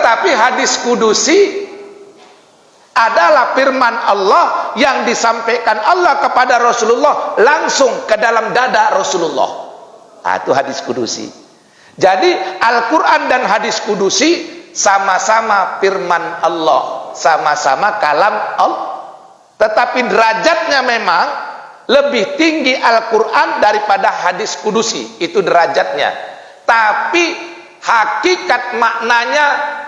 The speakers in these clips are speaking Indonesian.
Tetapi hadis kudusi adalah firman Allah yang disampaikan Allah kepada Rasulullah langsung ke dalam dada Rasulullah. Itu hadis kudusi. Jadi Al-Quran dan hadis kudusi sama-sama firman Allah, sama-sama kalam Allah. Tetapi derajatnya memang lebih tinggi Al-Quran daripada hadis kudusi. Itu derajatnya. Tapi hakikat maknanya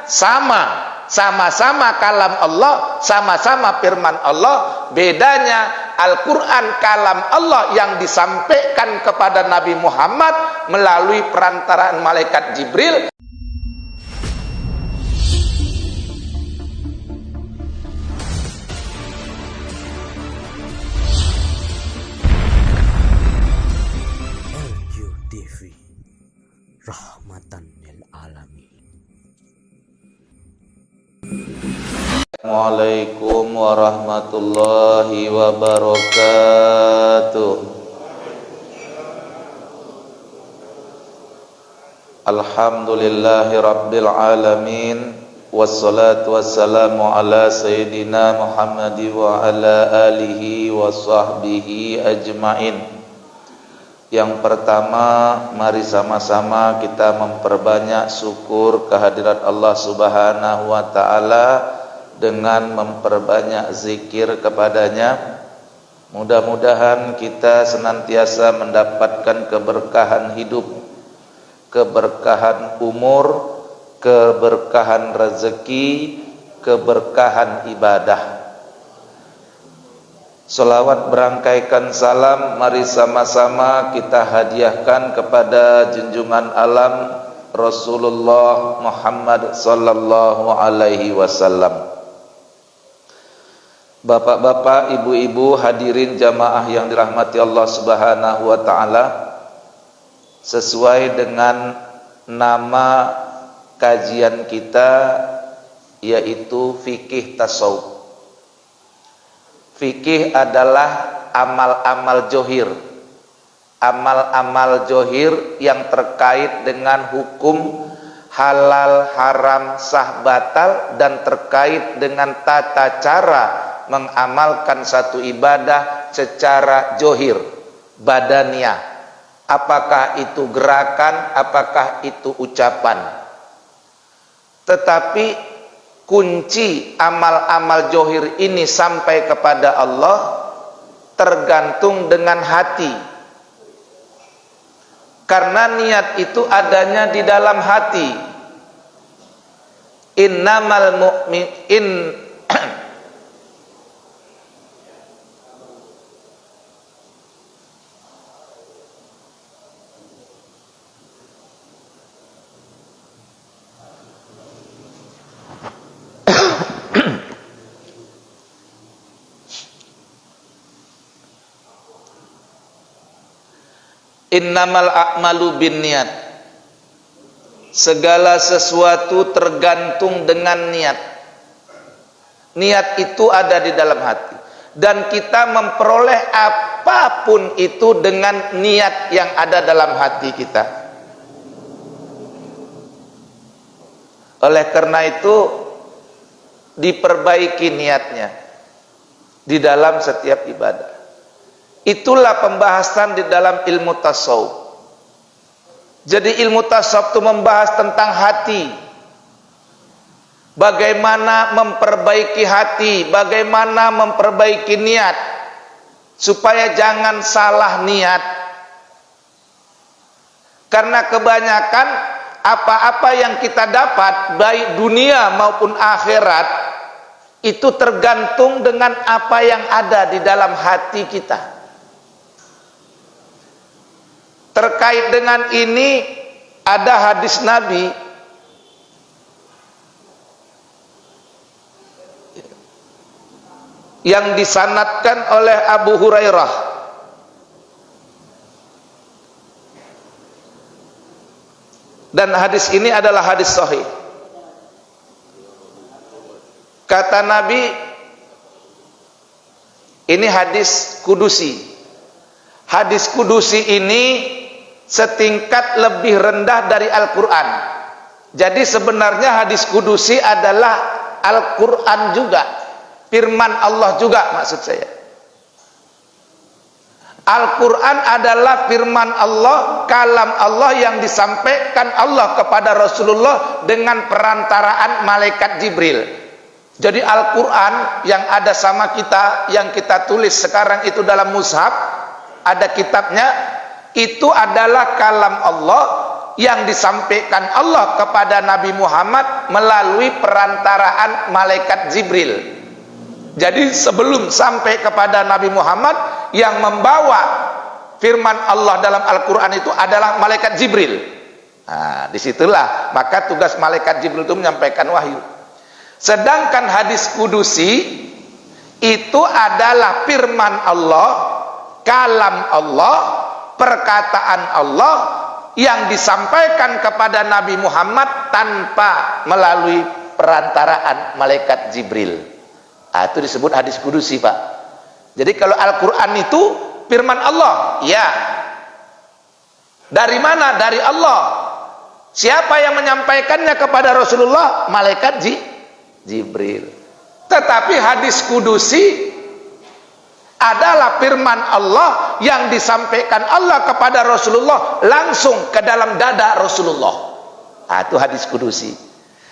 sama. Sama-sama kalam Allah, sama-sama firman Allah. Bedanya Al-Quran kalam Allah yang disampaikan kepada Nabi Muhammad melalui perantaraan malaikat Jibril. LQTV, rahmatan lil alamin. Assalamualaikum warahmatullahi wabarakatuh. Alhamdulillahi rabbil alamin. Wassalatu wassalamu ala sayyidina Muhammad wa ala alihi wa sahbihi ajmain. Yang pertama, mari sama-sama kita memperbanyak syukur kehadirat Allah Subhanahu wa ta'ala dengan memperbanyak zikir kepadanya. Mudah-mudahan kita senantiasa mendapatkan keberkahan hidup, keberkahan umur, keberkahan rezeki, keberkahan ibadah. Salawat berangkaikan salam mari sama-sama kita hadiahkan kepada junjungan alam Rasulullah Muhammad sallallahu alaihi wasallam. Bapak-bapak, ibu-ibu, hadirin jamaah yang dirahmati Allah Subhanahu wa taala, sesuai dengan nama kajian kita yaitu fikih tasawuf. Fikih adalah amal-amal johir. Amal-amal johir yang terkait dengan hukum halal, haram, sah, batal, dan terkait dengan tata cara mengamalkan satu ibadah secara johir, badaniah. Apakah itu gerakan, apakah itu ucapan. Tetapi kunci amal-amal johir ini sampai kepada Allah tergantung dengan hati. Karena niat itu adanya di dalam hati. Innamal mu'min Innamal a'malu binniyat. Segala sesuatu tergantung dengan niat. Niat itu ada di dalam hati. Dan kita memperoleh apapun itu dengan niat yang ada dalam hati kita. Oleh karena itu diperbaiki niatnya di dalam setiap ibadah. Itulah pembahasan di dalam ilmu tasawuf. Jadi ilmu tasawuf itu membahas tentang hati. Bagaimana memperbaiki hati, bagaimana memperbaiki niat supaya jangan salah niat. Karena kebanyakan apa-apa yang kita dapat baik dunia maupun akhirat itu tergantung dengan apa yang ada di dalam hati kita. Terkait dengan ini ada hadis Nabi yang disanadkan oleh Abu Hurairah. Dan hadis ini adalah hadis sahih. Kata Nabi, ini hadis kudusi. Hadis kudusi ini setingkat lebih rendah dari Al-Quran. Jadi sebenarnya hadis kudusi adalah Al-Quran juga, firman Allah juga maksud saya. Al-Quran adalah firman Allah, kalam Allah yang disampaikan Allah kepada Rasulullah dengan perantaraan malaikat Jibril. Jadi Al-Quran yang ada sama kita, yang kita tulis sekarang itu dalam mushaf, ada kitabnya, itu adalah kalam Allah yang disampaikan Allah kepada Nabi Muhammad melalui perantaraan malaikat Jibril. Jadi sebelum sampai kepada Nabi Muhammad, yang membawa firman Allah dalam Al-Quran itu adalah malaikat Jibril. Nah, disitulah maka tugas malaikat Jibril itu menyampaikan wahyu. Sedangkan hadis kudusi itu adalah firman Allah, kalam Allah, perkataan Allah yang disampaikan kepada Nabi Muhammad tanpa melalui perantaraan malaikat Jibril. Nah, itu disebut hadis kudusi, Pak. Jadi kalau Al-Quran itu firman Allah, ya. Dari mana? Dari Allah. Siapa yang menyampaikannya kepada Rasulullah? Malaikat Jibril. Tetapi hadis kudusi adalah firman Allah yang disampaikan Allah kepada Rasulullah langsung ke dalam dada Rasulullah. Nah, itu hadis kudusi.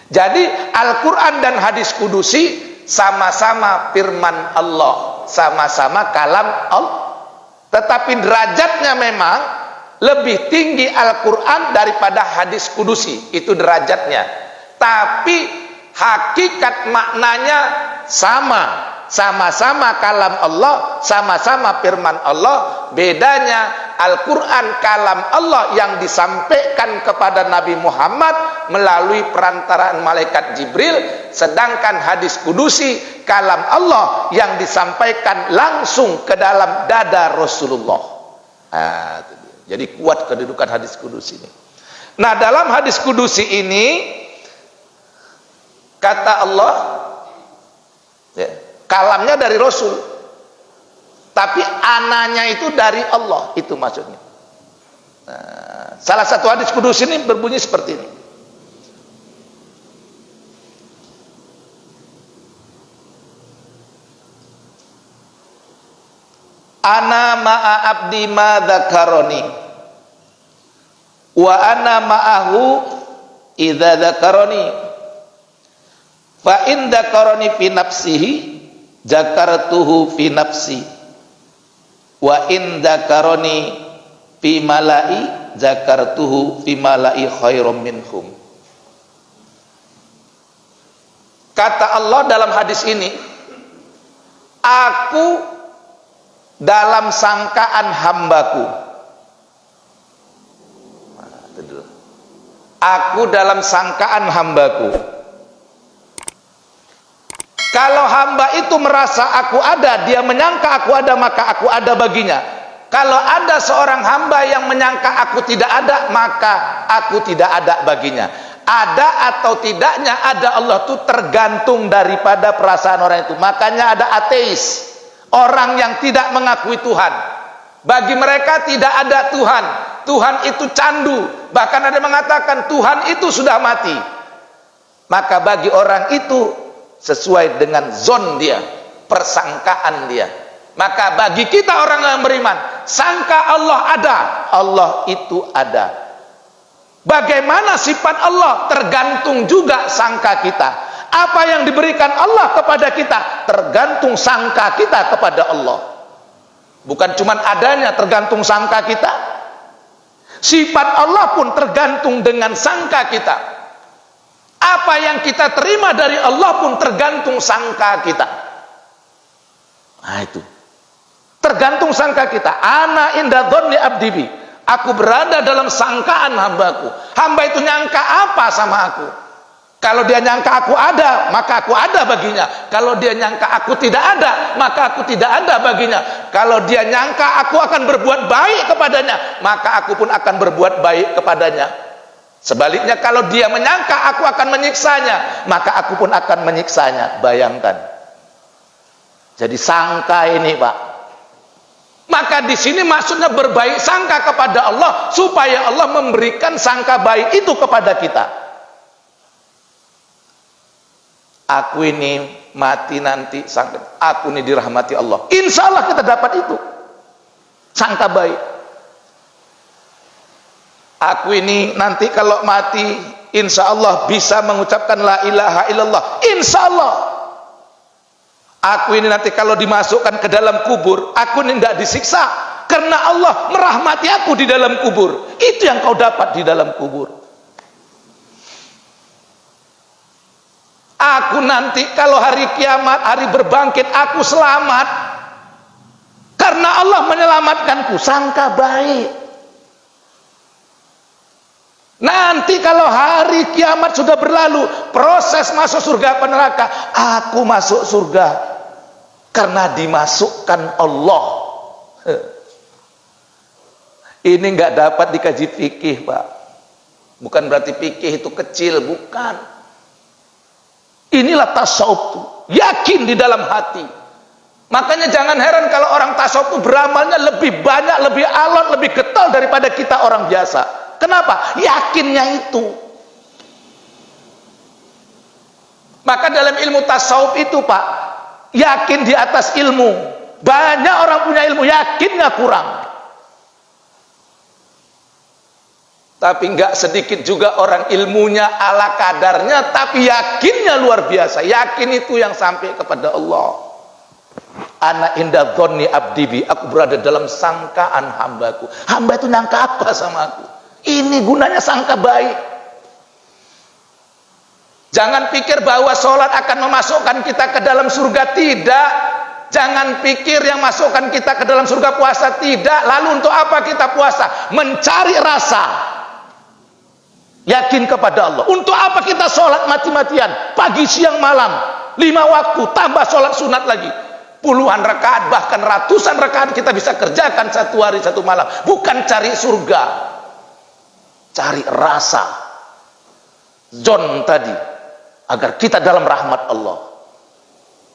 Jadi Al-Quran dan hadis kudusi sama-sama firman Allah, sama-sama kalam Allah. Tetapi derajatnya memang lebih tinggi Al-Quran daripada hadis kudusi, itu derajatnya. Tapi hakikat maknanya sama. Sama-sama kalam Allah, sama-sama firman Allah. Bedanya Al-Quran kalam Allah yang disampaikan kepada Nabi Muhammad melalui perantaraan malaikat Jibril, sedangkan hadis kudusi kalam Allah yang disampaikan langsung ke dalam dada Rasulullah. Nah, jadi kuat kedudukan hadis kudusi ini. Nah, dalam hadis kudusi ini kata Allah, ya, kalamnya dari Rasul, tapi ananya itu dari Allah, itu maksudnya. Nah, salah satu hadis kudus ini berbunyi seperti ini. Ana ma'a abdi ma dzakaroni wa ana ma'ahu idza dzakaroni fa in dzakaroni fi nafsihi zakartuhu fi nafsi wa in dzakaroni fi malai zakartuhu fi malai khairum minhum. Kata Allah dalam hadis ini, aku dalam sangkaan hambaku. Aku dalam sangkaan hambaku. Kalau hamba itu merasa aku ada, dia menyangka aku ada, maka aku ada baginya. Kalau ada seorang hamba yang menyangka aku tidak ada, maka aku tidak ada baginya. Ada atau tidaknya ada Allah itu tergantung daripada perasaan orang itu. Makanya ada ateis, orang yang tidak mengakui Tuhan. Bagi mereka tidak ada Tuhan. Tuhan itu candu. Bahkan ada yang mengatakan Tuhan itu sudah mati. Maka bagi orang itu sesuai dengan zon dia, persangkaan dia. Maka bagi kita orang yang beriman, sangka Allah ada, Allah itu ada. Bagaimana sifat Allah tergantung juga sangka kita. Apa yang diberikan Allah kepada kita tergantung sangka kita kepada Allah. Bukan cuma adanya, tergantung sangka kita. Sifat Allah pun tergantung dengan sangka kita. Apa yang kita terima dari Allah pun tergantung sangka kita. Nah itu, tergantung sangka kita. Ana inda dzanni abdi bi. Aku berada dalam sangkaan hambaku. Hamba itu nyangka apa sama aku? Kalau dia nyangka aku ada, maka aku ada baginya. Kalau dia nyangka aku tidak ada, maka aku tidak ada baginya. Kalau dia nyangka aku akan berbuat baik kepadanya, maka aku pun akan berbuat baik kepadanya. Sebaliknya kalau dia menyangka aku akan menyiksanya, maka aku pun akan menyiksanya. Bayangkan. Jadi sangka ini, Pak. Maka di sini maksudnya berbaik sangka kepada Allah supaya Allah memberikan sangka baik itu kepada kita. Aku ini mati nanti, aku ini dirahmati Allah. Insya Allah kita dapat itu. Sangka baik. Aku ini nanti kalau mati, insya Allah bisa mengucapkan la ilaha illallah. Insya Allah. Aku ini nanti kalau dimasukkan ke dalam kubur, aku ini tidak disiksa. Karena Allah merahmati aku di dalam kubur. Itu yang kau dapat di dalam kubur. Aku nanti kalau hari kiamat, hari berbangkit, aku selamat karena Allah menyelamatkanku. Sangka baik. Nanti kalau hari kiamat sudah berlalu, proses masuk surga apa neraka, aku masuk surga karena dimasukkan Allah. Ini nggak dapat dikaji fikih, Pak. Bukan berarti fikih itu kecil, bukan. Inilah tasawuf itu, yakin di dalam hati. Makanya jangan heran kalau orang tasawuf itu beramalnya lebih banyak, lebih alot, lebih getol daripada kita orang biasa. Kenapa? Yakinnya itu. Maka dalam ilmu tasawuf itu, Pak, yakin di atas ilmu. Banyak orang punya ilmu, yakinnya kurang. Tapi enggak sedikit juga orang ilmunya ala kadarnya, tapi yakinnya luar biasa. Yakin itu yang sampai kepada Allah. Ana inda dhonni abdi bi, aku berada dalam sangkaan hambaku. Hamba itu nyangka apa sama aku? Ini gunanya sangka baik. Jangan pikir bahwa sholat akan memasukkan kita ke dalam surga, tidak. Jangan pikir yang masukkan kita ke dalam surga puasa, tidak. Lalu untuk apa kita puasa? Mencari rasa yakin kepada Allah. Untuk apa kita sholat mati-matian, pagi siang malam, 5 waktu, tambah sholat sunat lagi, puluhan rakaat, bahkan ratusan rakaat kita bisa kerjakan 1 hari 1 malam. Bukan cari surga, cari rasa zon tadi, agar kita dalam rahmat Allah.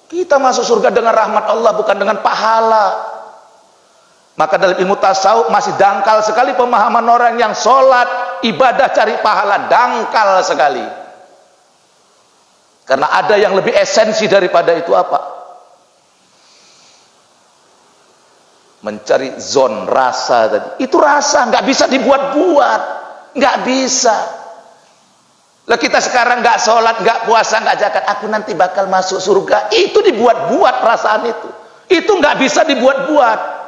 Kita masuk surga dengan rahmat Allah, bukan dengan pahala. Maka dalam ilmu tasawuf masih dangkal sekali pemahaman orang yang sholat, ibadah, cari pahala. Dangkal sekali. Karena ada yang lebih esensi daripada itu apa? Mencari zon, rasa tadi. Itu rasa, nggak bisa dibuat-buat. Nggak bisa. Lah kita sekarang nggak sholat, nggak puasa, nggak zakat, aku nanti bakal masuk surga. Itu dibuat-buat perasaan itu. Itu nggak bisa dibuat-buat.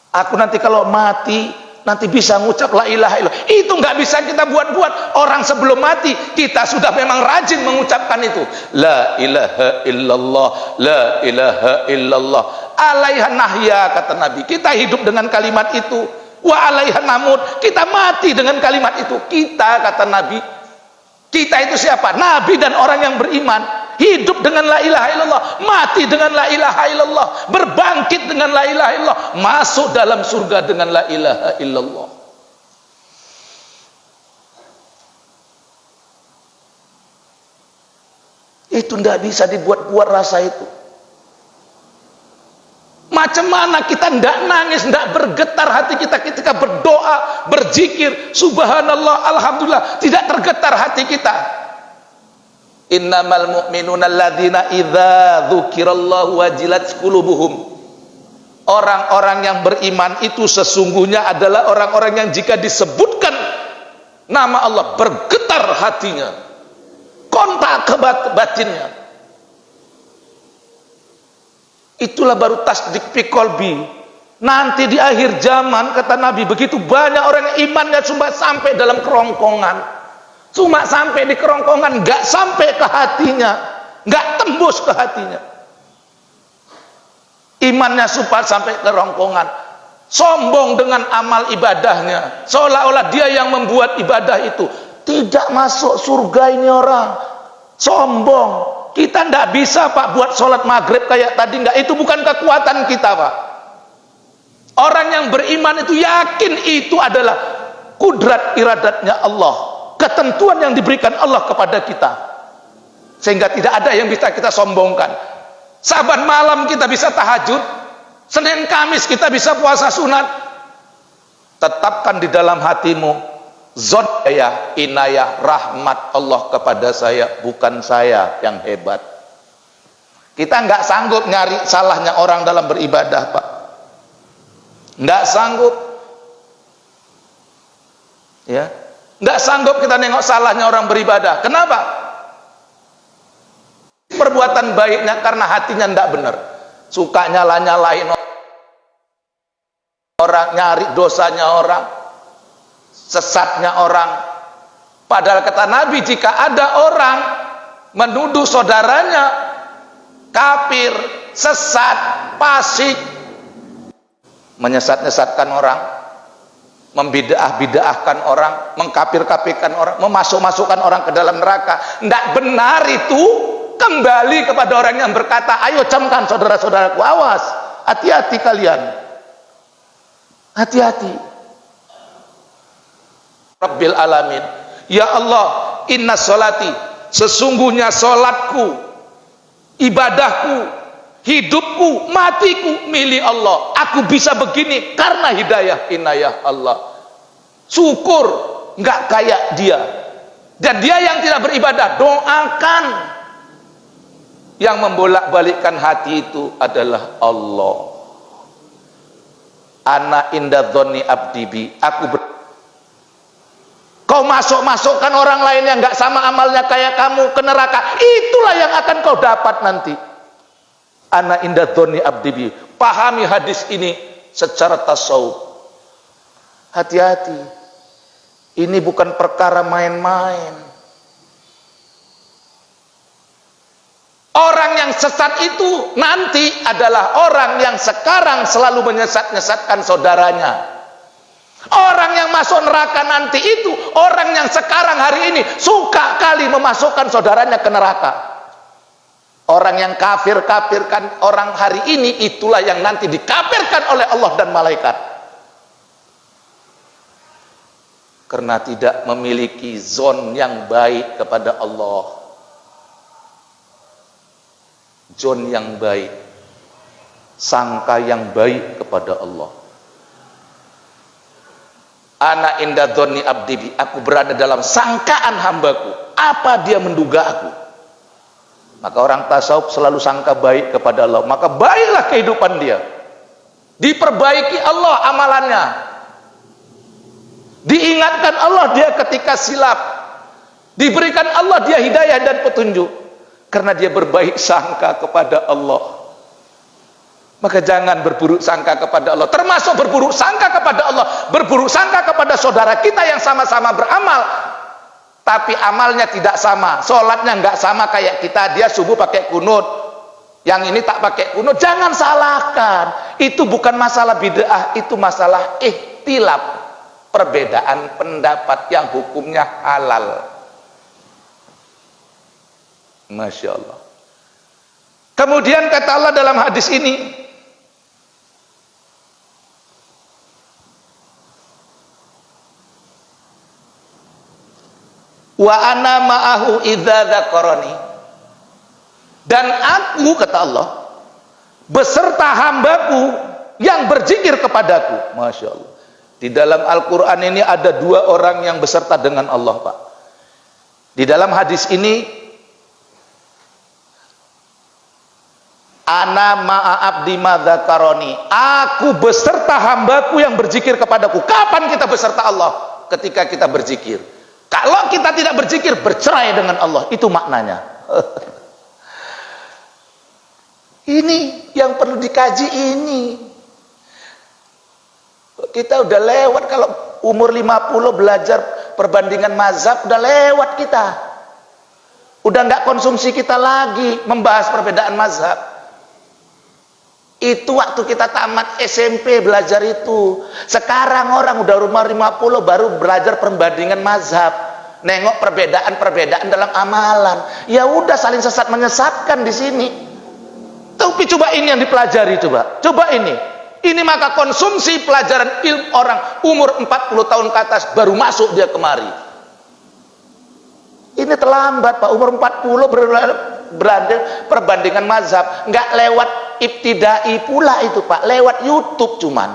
Aku nanti kalau mati, nanti bisa ngucap la ilaha illallah. Itu nggak bisa kita buat-buat. Orang sebelum mati, kita sudah memang rajin mengucapkan itu. La ilaha illallah, la ilaha illallah. Alaiha nahya, kata Nabi. Kita hidup dengan kalimat itu. Wa alaiha namut. Kita mati dengan kalimat itu. Kita, kata Nabi. Kita itu siapa? Nabi dan orang yang beriman. Hidup dengan la ilaha illallah, mati dengan la ilaha illallah, berbangkit dengan la ilaha illallah, masuk dalam surga dengan la ilaha illallah. Itu tidak bisa dibuat-buat rasa itu. Macam mana kita tidak nangis, tidak bergetar hati kita ketika berdoa, berzikir, subhanallah, alhamdulillah, tidak tergetar hati kita. Innamal mu'minuna alladzina idza dzukirallahu wajilat qulubuhum. Orang-orang yang beriman itu sesungguhnya adalah orang-orang yang jika disebutkan nama Allah bergetar hatinya, kontak ke batinnya. Itulah baru tasdik fi qalbi. Nanti di akhir zaman, kata Nabi, begitu banyak orang yang imannya cuma sampai dalam kerongkongan. Cuma sampai di kerongkongan, nggak sampai ke hatinya, nggak tembus ke hatinya. Imannya supaya sampai ke kerongkongan, sombong dengan amal ibadahnya, seolah-olah dia yang membuat ibadah itu. Tidak masuk surga ini orang, sombong. Kita nggak bisa, Pak, buat sholat maghrib kayak tadi, nggak. Itu bukan kekuatan kita, Pak. Orang yang beriman itu yakin itu adalah kudrat iradatnya Allah, ketentuan yang diberikan Allah kepada kita, sehingga tidak ada yang bisa kita sombongkan. Saban malam kita bisa tahajud, Senin Kamis kita bisa puasa sunat. Tetapkan di dalam hatimu, Zon ya, inayah, rahmat Allah kepada saya, bukan saya yang hebat. Kita nggak sanggup nyari salahnya orang dalam beribadah, Pak. Nggak sanggup. Ya, nggak sanggup kita nengok salahnya orang beribadah. Kenapa? Perbuatan baiknya karena hatinya nggak benar. Suka nyala-nyalain orang, nyari dosanya orang, sesatnya orang. Padahal kata Nabi, jika ada orang menuduh saudaranya kafir, sesat, fasik, menyesat-nyesatkan orang, membidah-bidahkan orang, mengkafir-kafirkan orang, memasuk-masukkan orang ke dalam neraka, tidak benar itu. Kembali kepada orang yang berkata, ayo camkan saudara-saudaraku, awas, hati-hati kalian, hati-hati. Rabbil alamin, ya Allah, inna sholati, sesungguhnya sholatku, ibadahku, hidupku, matiku milik Allah. Aku bisa begini karena hidayah inayah Allah. Syukur, nggak kayak dia. Dan dia yang tidak beribadah, doakan. Yang membolak-balikkan hati itu adalah Allah. Ana inda dhonni abdi bi, kau masuk-masukkan orang lain yang nggak sama amalnya kayak kamu ke neraka, itulah yang akan kau dapat nanti. Ana inda dhonni abdi bi. Pahami hadis ini secara tasawuf. Hati-hati. Ini bukan perkara main-main. Orang yang sesat itu nanti adalah orang yang sekarang selalu menyesat-nyesatkan saudaranya. Orang yang masuk neraka nanti itu orang yang sekarang hari ini suka kali memasukkan saudaranya ke neraka. Orang yang kafir-kafirkan orang hari ini, itulah yang nanti dikafirkan oleh Allah dan malaikat. Karena tidak memiliki zon yang baik kepada Allah. Zon yang baik, sangka yang baik kepada Allah. Ana inda dhonni abdi bi, aku berada dalam sangkaan hambaku, apa dia menduga aku. Maka orang tasawuf selalu sangka baik kepada Allah, maka baiklah kehidupan dia. Diperbaiki Allah amalannya, diingatkan Allah dia ketika silap, diberikan Allah dia hidayah dan petunjuk. Karena dia berbaik sangka kepada Allah. Maka jangan berburuk sangka kepada Allah. Termasuk berburuk sangka kepada Allah, berburuk sangka kepada saudara kita yang sama-sama beramal, tapi amalnya tidak sama, sholatnya nggak sama kayak kita. Dia subuh pakai kunut, yang ini tak pakai kunut. Jangan salahkan. Itu bukan masalah bid'ah, itu masalah ikhtilaf, perbedaan pendapat yang hukumnya halal. Masya Allah. Kemudian kata Allah dalam hadis ini, wa ana ma'ahu idza dzakarani, dan aku, kata Allah, beserta hambaku yang berzikir kepadaku. Masya Allah. Di dalam Al-Quran ini ada dua orang yang beserta dengan Allah, Pak. Di dalam hadis ini, ana ma'abdi madzakaroni, aku beserta hambaku yang berzikir kepadaku. Kapan kita beserta Allah? Ketika kita berzikir. Kalau kita tidak berzikir, bercerai dengan Allah. Itu maknanya. Ini yang perlu dikaji ini. Kita udah lewat, kalau umur 50 belajar perbandingan mazhab, udah lewat kita. Udah nggak konsumsi kita lagi membahas perbedaan mazhab. Itu waktu kita tamat SMP belajar itu. Sekarang orang udah umur 50 baru belajar perbandingan mazhab, nengok perbedaan-perbedaan dalam amalan. Ya udah, saling sesat menyesatkan di sini. Tapi coba ini yang dipelajari, coba ini. Ini maka konsumsi pelajaran ilmu orang umur 40 tahun ke atas baru masuk dia kemari. Ini terlambat, Pak. Umur 40 berada perbandingan mazhab, nggak lewat ibtidai pula itu, Pak, lewat YouTube cuman.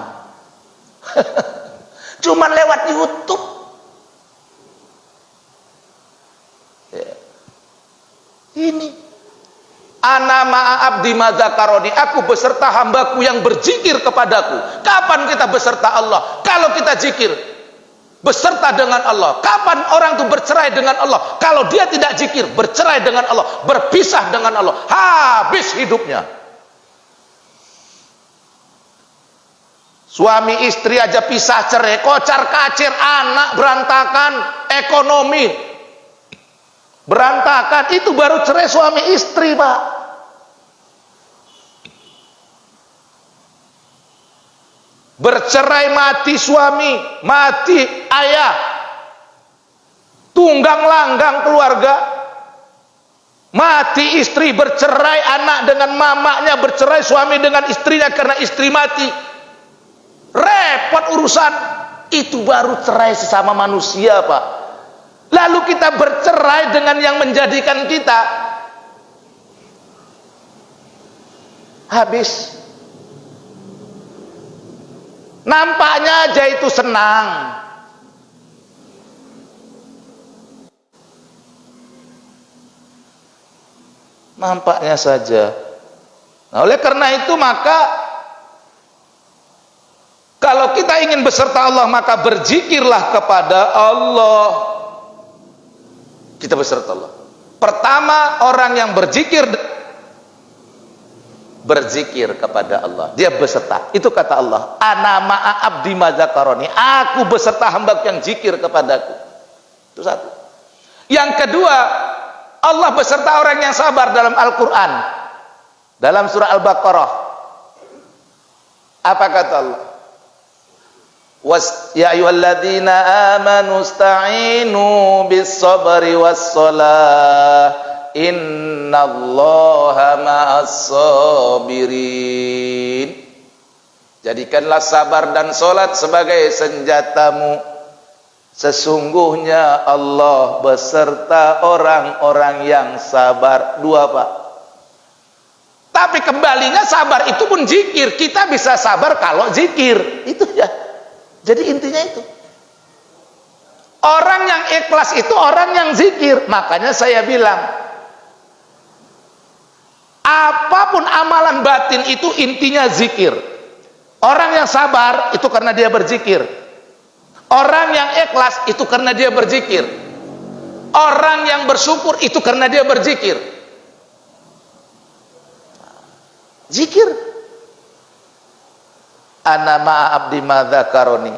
Cuman lewat YouTube. Ini ana ma'a abdi madzakaroni, aku beserta hambaku yang berzikir kepadaku. Kapan kita beserta Allah? Kalau kita zikir beserta dengan Allah. Kapan orang itu bercerai dengan Allah? Kalau dia tidak zikir, bercerai dengan Allah, berpisah dengan Allah, habis hidupnya. Suami istri aja pisah cerai, kocar kacir, anak berantakan, ekonomi berantakan, itu baru cerai suami istri, Pak. Bercerai mati suami, mati ayah, tunggang langgang keluarga, mati istri, bercerai anak dengan mamanya, bercerai suami dengan istrinya karena istri mati, repot urusan. Itu baru cerai sesama manusia, Pak. Lalu kita bercerai dengan yang menjadikan kita, habis. Nampaknya aja itu senang. Nampaknya saja. Nah, oleh karena itu maka kalau kita ingin beserta Allah, maka berzikirlah kepada Allah. Kita beserta Allah. Pertama, orang yang berzikir kepada Allah, dia beserta. Itu kata Allah, ana ma'a abdi madzakaroni, aku beserta hamba yang zikir kepadaku. Itu satu. Yang kedua, Allah beserta orang yang sabar dalam Al-Quran. Dalam surah Al-Baqarah, apa kata Allah? Ya ayyuhalladzina amanu ista'inu bis-sabri was-salah innallaha ma'as-sabirin. Jadikanlah sabar dan solat sebagai senjatamu. Sesungguhnya Allah beserta orang-orang yang sabar. Dua, Pak. Tapi kembalinya sabar itu pun zikir. Kita bisa sabar kalau zikir. Itu ya. Jadi intinya itu. Orang yang ikhlas itu orang yang zikir. Makanya saya bilang, apapun amalan batin itu intinya zikir. Orang yang sabar itu karena dia berzikir. Orang yang ikhlas itu karena dia berzikir. Orang yang bersyukur itu karena dia berzikir. Zikir. Ana ma'a abdi madzakaroni.